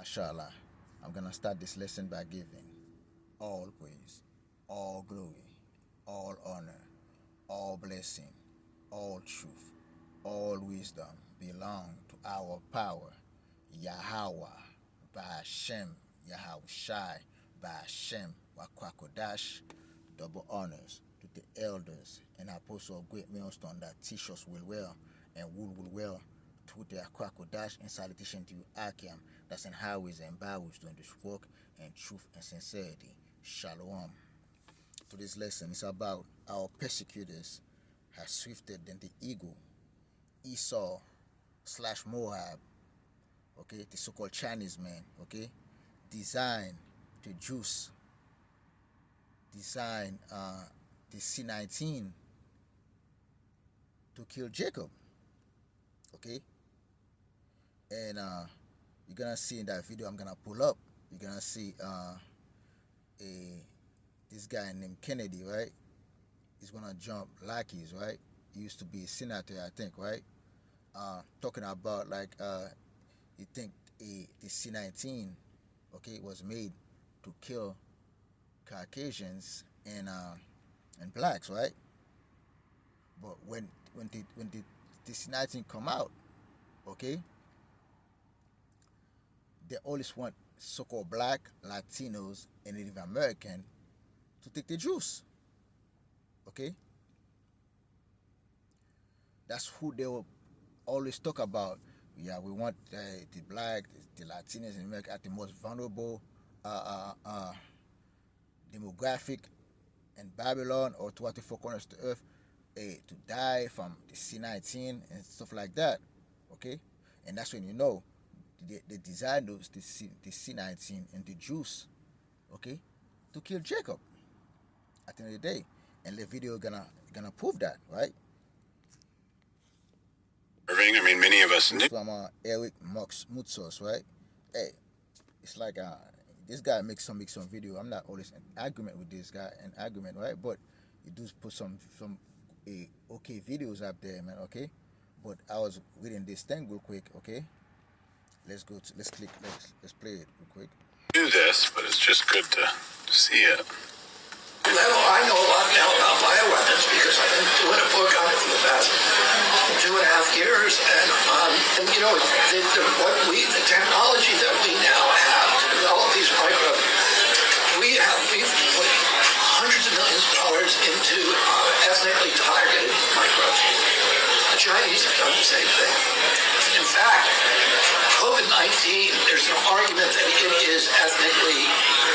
Mashallah, I'm gonna start this lesson by giving all praise, all glory, all honor, all blessing, all truth, all wisdom belong to our power, Yahweh, by Hashem, Yahushai, by Hashem, Wakwakodash, double honors to the elders and apostles of great millstone that teach us will well and will well to their Kwakodash and salutation to you, Akim, that's in highways and byways doing this work and truth and sincerity. Shalom. Today's lesson is about our persecutors have swifted than the eagle, Esau slash Moab, okay, the so-called Chinese man, okay, designed to juice, designed the c-19 to kill Jacob, okay, and you're gonna see in that video I'm gonna pull up, you're gonna see this guy named Kennedy, right? He's gonna jump Lackeys, right? He used to be a senator, I think, right? Talking about like you think the c-19, okay, was made to kill Caucasians and blacks, right? But when the c-19 come out, okay, they always want so-called black, Latinos, and Native American to take the juice, okay? That's who they will always talk about. Yeah, we want the black, the Latinos in America at the most vulnerable demographic in Babylon or throughout the four corners of the earth to die from the c-19 and stuff like that, okay? And that's when you know they designed those the c-19 and the juice, okay, to kill Jacob at the end of the day. And the video gonna prove that, right? I mean, many of us knew. From Eric Mox Mutsos, right? Hey, it's like this guy makes some video. I'm not always in argument with this guy, right? But he does put some okay videos up there, man. Okay, but I was reading this thing real quick. Okay, let's play it real quick. Do this, but it's just good to see it. I know a lot now about bioweapons because I've been doing a book on it for the past 2.5 years, and you know, the technology that we now have to develop these microbes, we've put hundreds of millions of dollars into ethnically targeted microbes. The Chinese have done the same thing. In fact, COVID-19, there's an argument that it is ethnically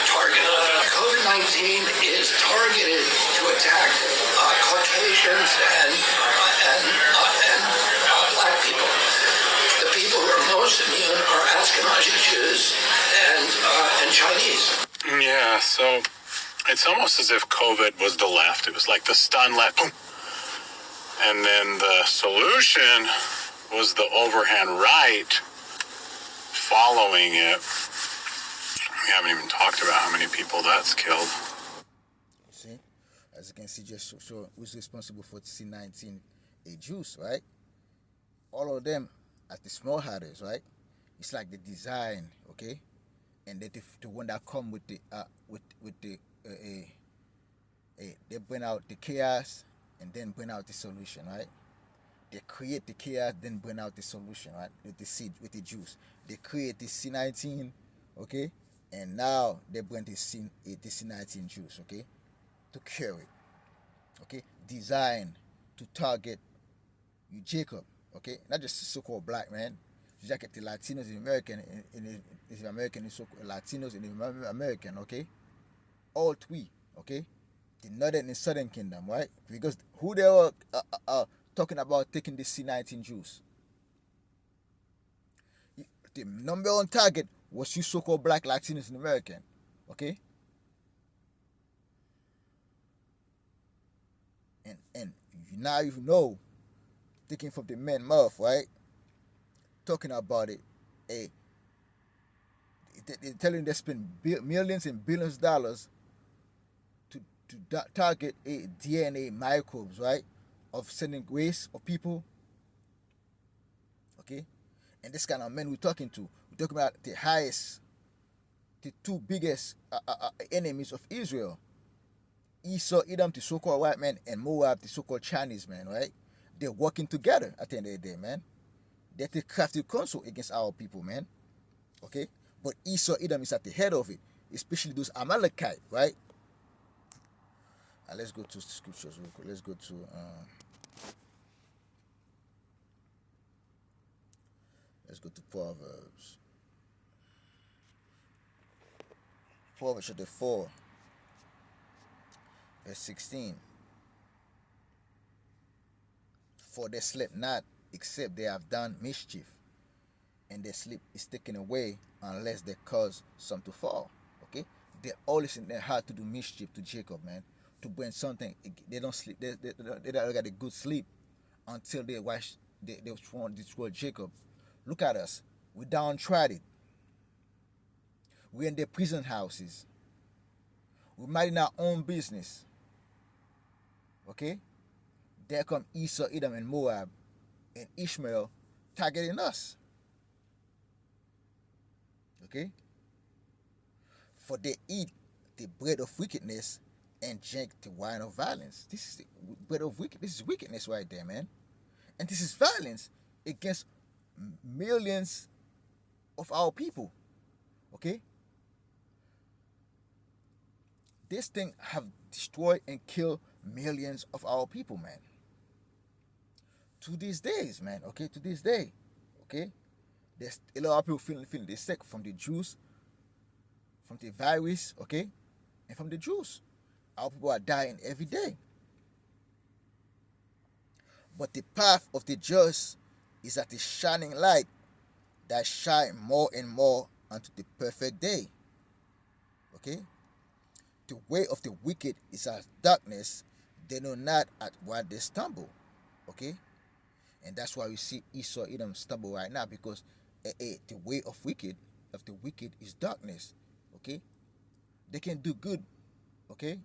targeted. COVID-19 is targeted to attack Caucasians and black people. The people who are most immune are Ashkenazi Jews and Chinese. Yeah, so it's almost as if COVID was the left. It was like the stun left, boom. And then the solution was the overhand right following it. We haven't even talked about how many people that's killed. See, as you can see, just show who's responsible for c-19 juice, right? All of them at the small hatters, right? It's like the design, okay, and the one that come with the they bring out the chaos and then bring out the solution, right? They create the chaos, then bring out the solution, right? With the seed, with the juice. They create the c-19, okay, and now they bring the c-19 juice, okay, to cure it, okay, designed to target you, Jacob, okay, not just the so-called black man. You just get the Latinos in American, in American, the so-called Latinos in American, okay, all three, okay, the northern and southern kingdom, right? Because who they were talking about taking the c-19 juice, the number one target was you so-called black Latinos in American, okay? And now you know, taking from the man mouth, right? Talking about it, they're telling they spend millions and billions of dollars to target DNA microbes, right? Of sending race of people, okay? And this kind of men we're talking to talking about the highest, the two biggest enemies of Israel. Esau, Edom, the so-called white man, and Moab, the so-called Chinese man, right? They're working together at the end of the day, man. They're the crafty counsel against our people, man. Okay? But Esau, Edom is at the head of it, especially those Amalekite, right? Let's go to scriptures real quick. Let's go to Proverbs. Proverbs chapter 4, verse 16. For they sleep not, except they have done mischief, and their sleep is taken away unless they cause some to fall. Okay? They're always in their heart to do mischief to Jacob, man. To bring something. They don't sleep. They don't get a good sleep until they watch. They want to destroy Jacob. Look at us. We downtrodden. We're in their prison houses. We're minding our own business. Okay? There come Esau, Edom, and Moab, and Ishmael targeting us. Okay? For they eat the bread of wickedness and drink the wine of violence. This is the bread of wickedness. This is wickedness right there, man. And this is violence against millions of our people. Okay? This thing have destroyed and killed millions of our people, man. To these days, man. Okay? To this day. Okay? There's a lot of people feeling they sick from the Jews, from the virus, okay? And from the Jews. Our people are dying every day. But the path of the just is at the shining light that shine more and more unto the perfect day. Okay? The way of the wicked is as darkness. They know not at what they stumble. Okay? And that's why we see Esau, Edom stumble right now, because the way of the wicked is darkness. Okay? They can do good. Okay?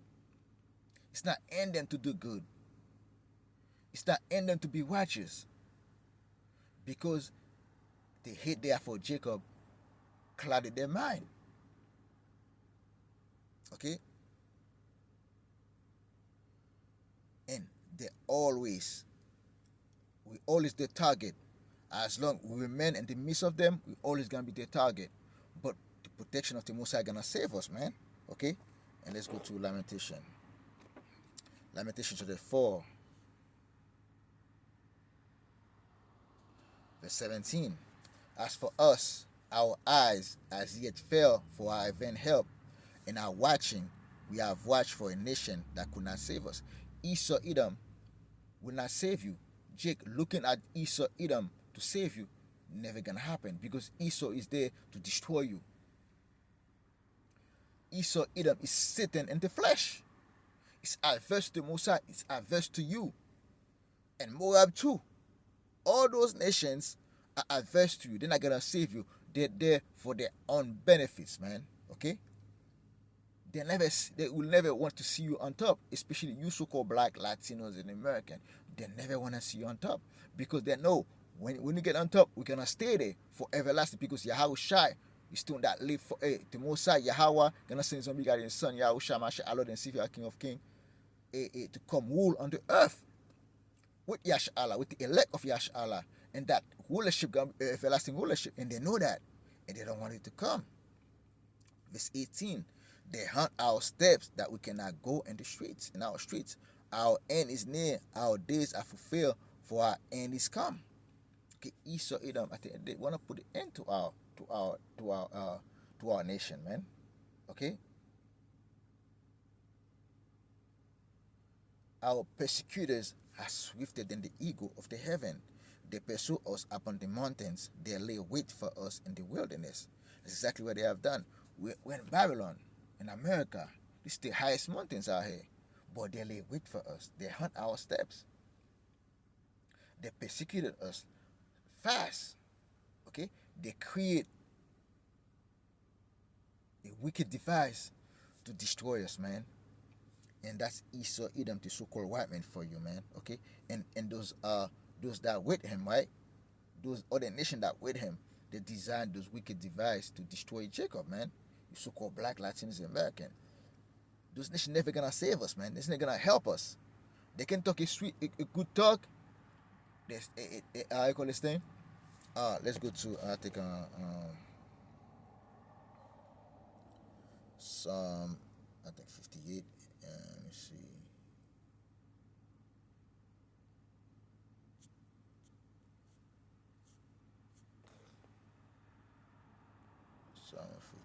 It's not in them to do good. It's not in them to be righteous. Because the hate there for Jacob clouded their mind. Okay? And we always the target. As long as we remain in the midst of them, we always gonna be their target. But the protection of the Most High gonna save us, man. Okay? And let's go to Lamentation. Lamentation chapter 4, verse 17. As for us, our eyes as yet fell for our event help, and our watching, we have watched for a nation that could not save us. Esau, Edom will not save you. Jake looking at Esau, Edom to save you, never gonna happen, because Esau is there to destroy you. Esau, Edom is Satan in the flesh. It's adverse to Mosiah. It's adverse to you. And Moab too. All those nations are adverse to you. They're not gonna save you. They're there for their own benefits, man. Okay? They will never want to see you on top, especially you so-called black, Latinos, and American. They never want to see you on top, because they know when you get on top, we're gonna stay there for everlasting, because Yahweh Shai is still that live for the Mosiah, Yahweh gonna send somebody got his son, Yahweh Shai, Mashiach, our Lord and Savior, King of Kings, to come rule on the earth with Yash Allah, with the elect of Yash Allah, and that rulership gonna be everlasting rulership, and they know that, and they don't want it to come. Verse 18. They hunt our steps that we cannot go in our streets. Our end is near, our days are fulfilled, for our end is come. Okay, Esau, Edom, I think they want to put an end to our nation, man. Okay? Our persecutors are swifter than the eagle of the heaven. They pursue us upon the mountains. They lay wait for us in the wilderness. That's exactly what they have done. We're in Babylon. In America, this is the highest mountains out here, but they lay wait for us. They hunt our steps. They persecuted us fast. Okay? They create a wicked device to destroy us, man. And that's Esau, Edom, the so-called white man for you, man. Okay? And those that with him, right? Those other nations that with him, they designed those wicked devices to destroy Jacob, man. You so-called black, Latinos, and American. Those nations never gonna save us, man. It's not gonna help us. They can talk a good talk. There's I call this thing. Let's go to I think Psalm I think 58. Let me see. Psalm 50.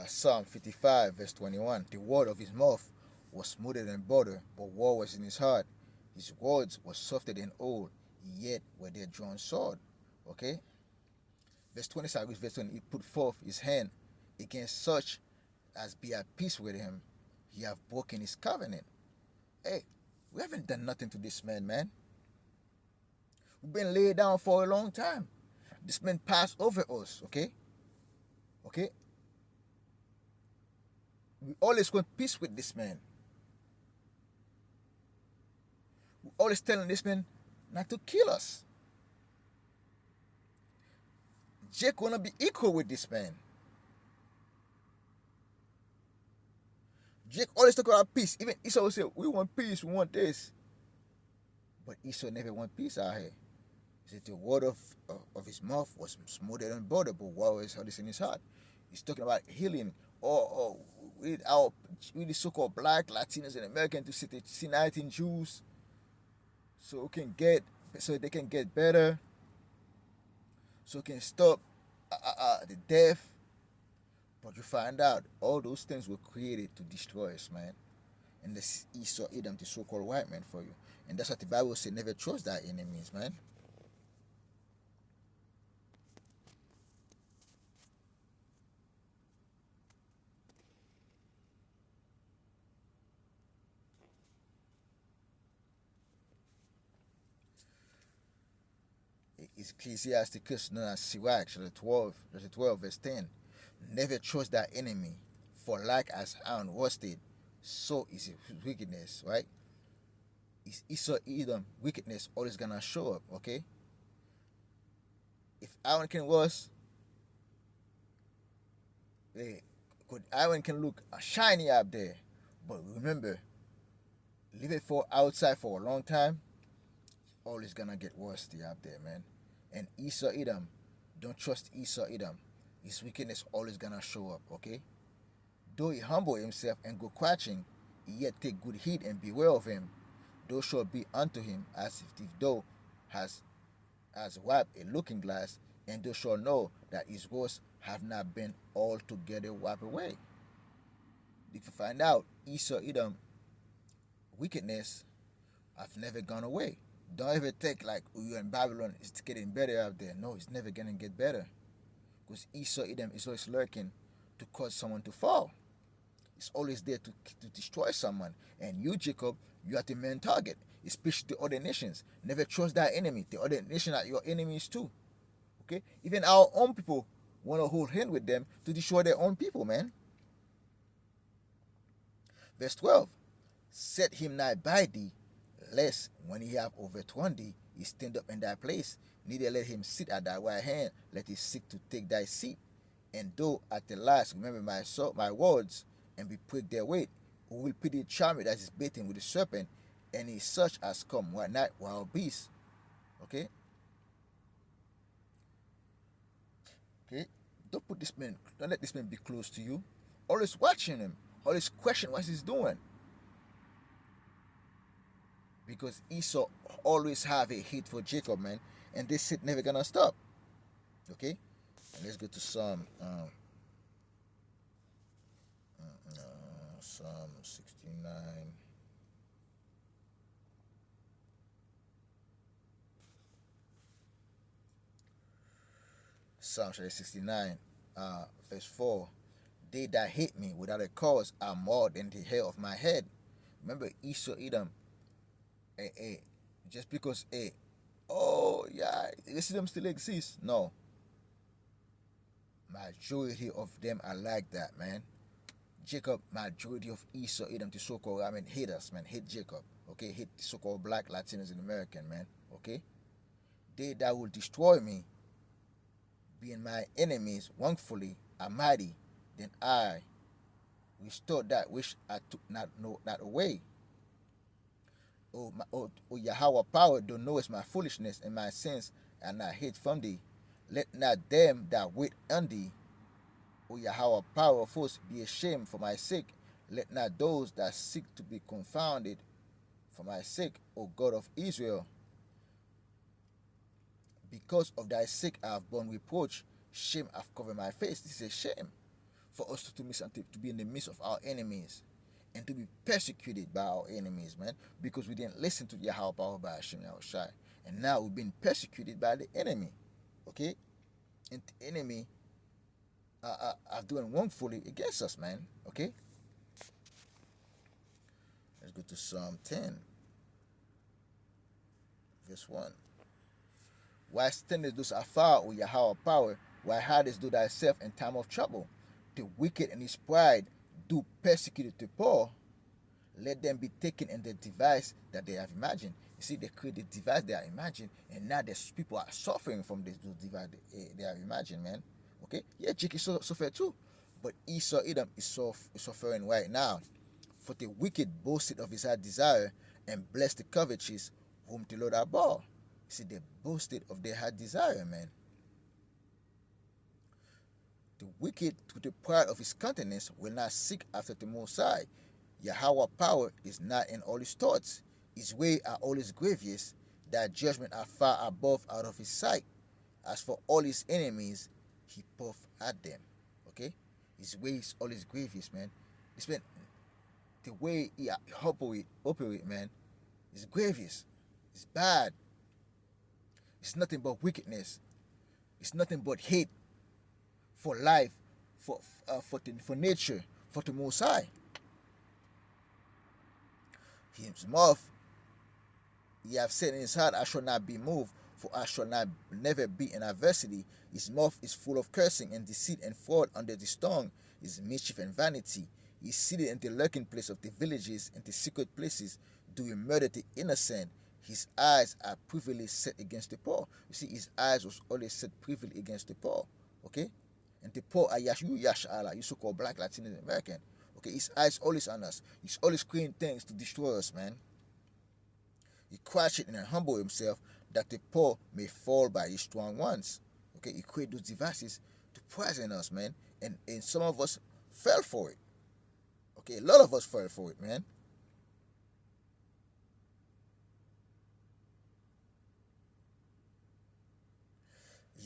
Psalm 55, verse 21. The word of his mouth was smoother than butter, but war was in his heart. His words were softer than oil, yet were they drawn sword. Okay? Verse 27, verse 20. He put forth his hand against such as be at peace with him. He have broken his covenant. Hey, we haven't done nothing to this man, man. We've been laid down for a long time. This man passed over us, okay? Okay? We always want peace with this man. We always telling this man not to kill us. Jake wanna be equal with this man. Jake always talk about peace. Even Esau will say, we want peace, we want this. But Esau never want peace out here. He said the word of his mouth was smoother than butter, but war was hardest in his heart. He's talking about healing or with the so-called black, Latinos, and Americans to see the c-19 Jews so they can get better, so can stop the death. But you find out all those things were created to destroy us, man. And the Esau Edom, the so-called white man for you. And that's what the Bible says, never trust thy enemies, man. It's Ecclesiasticus, known as Sirach, chapter 12, verse 10. Never trust thy enemy, for like as iron rusted, so is his wickedness, right? It's Esau Edom wickedness always gonna show up, okay? If iron can rust, iron can look shiny up there, but remember, leave it for outside for a long time, always gonna get rusty up there, man. And Esau Edom, don't trust Esau Edom. His wickedness always gonna show up, okay? Though he humble himself and go crouching, he yet take good heed and beware of him. Thou shalt be unto him as if thou has wiped a looking glass, and thou shalt know that his works have not been altogether wiped away. If you find out Esau Edom wickedness have never gone away. Don't ever think like you're in Babylon, it's getting better out there. No, it's never gonna get better. Because Esau Edom is always lurking to cause someone to fall. It's always there to destroy someone. And you, Jacob, you are the main target, especially the other nations. Never trust that enemy. The other nations are your enemies too. Okay? Even our own people want to hold hand with them to destroy their own people, man. Verse 12. Set him not by thee, lest when he have overthrown thee, he stand up in thy place. Neither let him sit at thy right hand, let him seek to take thy seat. And though at the last remember my words, and be pricked therewith, who will pity the charmer that is baiting with the serpent, and is such as come one night wild beasts. Okay? Okay? Don't let this man be close to you. Always watching him. Always question what he's doing. Because Esau always have a hate for Jacob, man. And this shit never gonna stop. Okay? And let's go to Psalm 69. Psalm 69, verse 4. They that hate me without a cause are more than the hair of my head. Remember Esau Edom, just because oh yeah, Islam still exists. No. Majority of them are like that, man. Jacob, majority of Esau, Edom, the so-called, haters, man, hate Jacob, okay, hate the so-called black Latinos and American, man, okay. They that will destroy me, being my enemies wrongfully, are mighty, then I restore that which I took not away. O Yahweh power, thou knowest my foolishness and my sins, and I hate from thee. Let not them that wait on thee, O Yahweh power of hosts, be ashamed for my sake. Let not those that seek to be confounded for my sake, O God of Israel. Because of thy sake I have borne reproach, shame hath covered my face. This is a shame for us to be in the midst of our enemies and to be persecuted by our enemies, man, because we didn't listen to Yahweh power by Hashem Yahushai. And now we've been persecuted by the enemy, okay? And the enemy are doing wrongfully against us, man, okay? Let's go to Psalm 10, verse 1. Why standest thou afar, O Yahweh power? Why hidest thou thyself in time of trouble? The wicked in his pride do persecute the poor. Let them be taken in the device that they have imagined. You see, they create the device they are imagined, and now there's people are suffering from this device they have imagined, man. Okay? Yeah, Jacob suffered too. But Esau Edom is suffering right now. For the wicked boasted of his hard desire and blessed the covetous whom the Lord abhor. See, they boasted of their hard desire, man. The wicked, to the pride of his countenance, will not seek after the Most High. Yahweh power is not in all his thoughts. His ways are always grievous. That judgment are far above out of his sight. As for all his enemies, he puff at them. Okay? His ways always grievous, man. This man, the way he operate, man, is grievous. It's bad. It's nothing but wickedness. It's nothing but hate for life, for nature, for the Most High. His mouth, he have said in his heart, I shall not be moved, for I shall not never be in adversity. His mouth is full of cursing and deceit and fraud under his tongue is mischief and vanity. He is seated in the lurking place of the villages, in the secret places, doing murder to the innocent. His eyes are privily set against the poor. You see, his eyes was always set privily against the poor. Okay? And the poor are you so-called black, Latino, American. Okay, his eyes always on us. He's always creating things to destroy us, man. He crushed it and humble himself that the poor may fall by the strong ones. Okay, he created those devices to poison us, man. And some of us fell for it. Okay, a lot of us fell for it, man.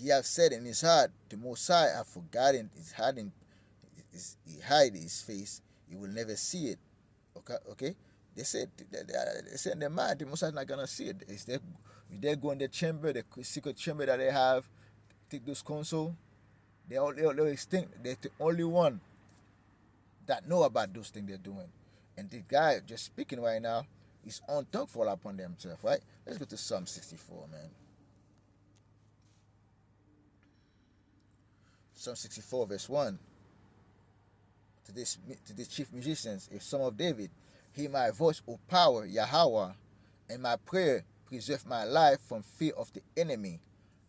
He have said in his heart, the Most High have forgotten he hide his face, he will never see it. Okay? They said in their mind, the Most High is not gonna see it. If they go in the chamber, the secret chamber that they have, take those console, they always think they're the only one that know about those things they're doing. And the guy just speaking right now, his own tongue fall upon themselves, right? Let's go to Psalm 64, man. Psalm 64, verse 1. To the chief musicians, a son of David, hear my voice, O power, Yahweh, and my prayer, preserve my life from fear of the enemy.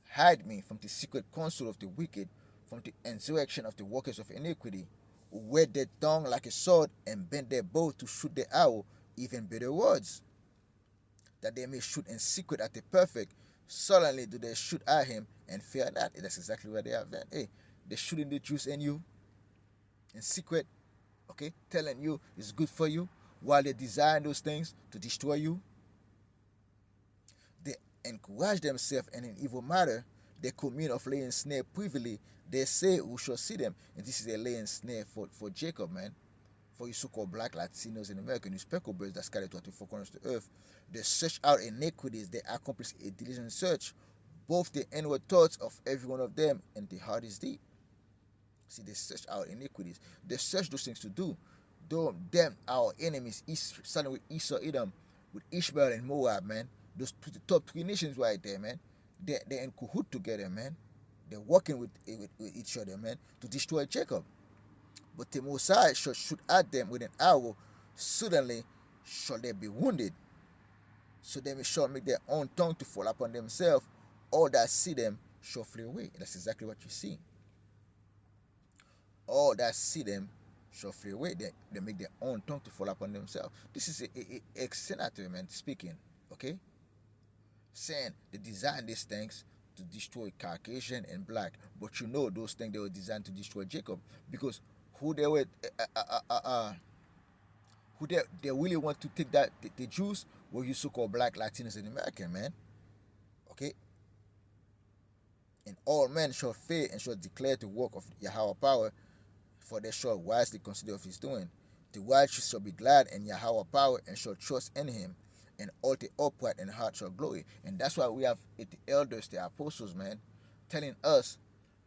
Hide me from the secret counsel of the wicked, from the insurrection of the workers of iniquity, who whet their tongue like a sword and bend their bow to shoot the arrow, even bitter words, that they may shoot in secret at the perfect. Suddenly do they shoot at him and fear not. That's exactly what they have done. Hey, they're shooting the truth in you in secret, okay, telling you it's good for you while they design those things to destroy you. They encourage themselves in an evil matter. They commune of laying snare privily. They say, who shall see them? And this is a laying snare for Jacob, man. For you so-called black Latinos in America, you speckled birds that scattered to the four corners of the earth. They search out iniquities. They accomplish a diligent search. Both the inward thoughts of every one of them and the heart is deep. See, they search out iniquities. They search those things to do. Though them, our enemies, starting with Esau, Edom, with Ishmael and Moab, man. Those the top three nations right there, man. They're in cahoot together, man. They're working with each other, man, to destroy Jacob. But the Messiah shall shoot at them with an arrow, suddenly shall they be wounded. So they shall make their own tongue to fall upon themselves. All that see them shall flee away. That's exactly what you see. All that see them shall flee away. They make their own tongue to fall upon themselves. This is a ex-senator, man, speaking, okay? Saying they designed these things to destroy Caucasian and black. But you know those things they were designed to destroy Jacob. Because who they were, who they really want to take that, the Jews were you so-called black, Latinos, and American, man. Okay? And all men shall fear and shall declare the work of Yahweh power, for they shall wisely consider of his doing. The wise shall be glad in Yahweh power and shall trust in him, and all the upright in heart shall glory. And that's why we have the elders, the apostles, man, telling us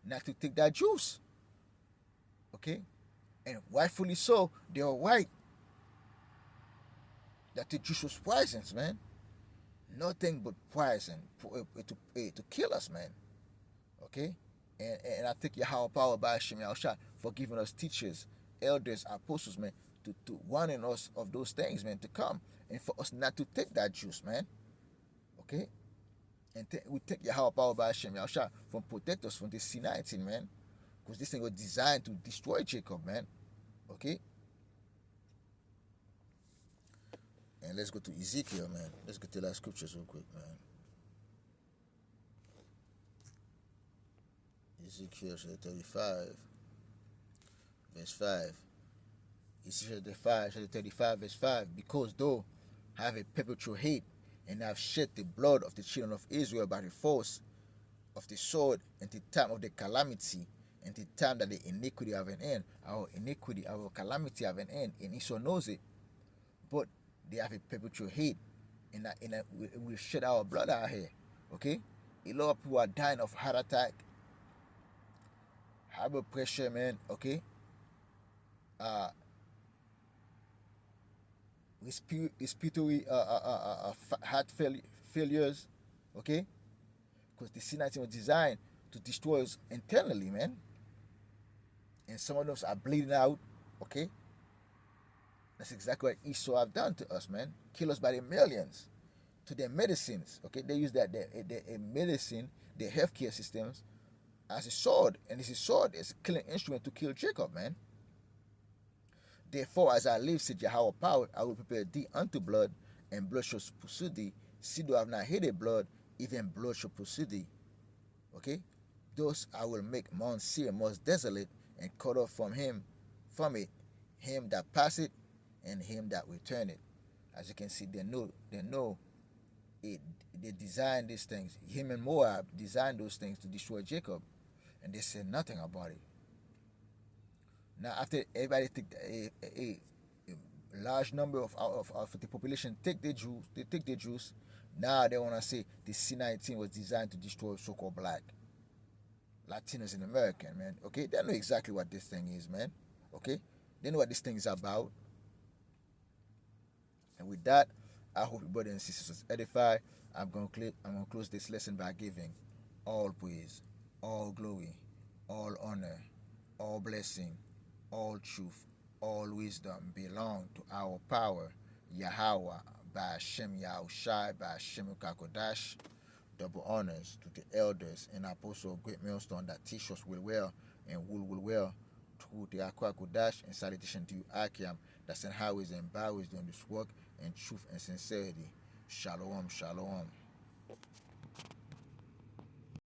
not to take that juice. Okay? And rightfully so, they are right that the juice was poison, man. Nothing but poison to kill us, man. Okay? And I thank Yahweh power by Hashem Yahushua for giving us teachers, elders, apostles, man, to warning us of those things, man, to come. And for us not to take that juice, man. Okay? And we thank Yahweh power by Hashem Yahushua for protect us from this c-19, man. Because this thing was designed to destroy Jacob, man. Okay? And let's go to Ezekiel, man. Let's get to that scriptures real quick, man. Ezekiel chapter 35, verse 5. Ezekiel chapter 35, verse 5. Because thou have a perpetual hate, and have shed the blood of the children of Israel by the force of the sword, and the time of the calamity, and the time that the iniquity have an end. Our iniquity, our calamity have an end, and Esau knows it. But they have a perpetual hate, and we shed our blood out here. Okay? A lot of people are dying of heart attack, high blood pressure, man. Okay? Respiratory heart failures. Okay? Because the c-19 was designed to destroy us internally, man. And some of those are bleeding out. Okay? That's exactly what Esau have done to us, man. Kill us by the millions. To their medicines, okay? They use their medicine, their healthcare systems, as a sword. And this sword is a killing instrument to kill Jacob, man. Therefore, as I live, said Yahweh power, I will prepare thee unto blood, and blood shall pursue thee. See, though I have not hated blood, even blood shall pursue thee. Okay? Thus I will make Mount Seir most desolate, and cut off from it, him that passeth, and him that return it. As you can see, they know it. They designed these things. Him and Moab designed those things to destroy Jacob, and they said nothing about it. Now, after everybody take a large number of the population take the Jews, now they want to say the c-19 was designed to destroy so-called black, Latinos, and American, man. Okay, they know exactly what this thing is, man. Okay, they know what this thing is about. And with that, I hope you brothers and sisters was edified. I'm gonna close this lesson by giving all praise, all glory, all honor, all blessing, all truth, all wisdom belong to our power, Yahweh, by Hashem Yahushai, by Hashem Kakodash. Double honors to the elders and apostles of Great Millstone that teach us well and will well to the Akwa Kodash, and salutation to you, Akiam, that send highways and byways doing this work in truth and sincerity. Shalom, shalom.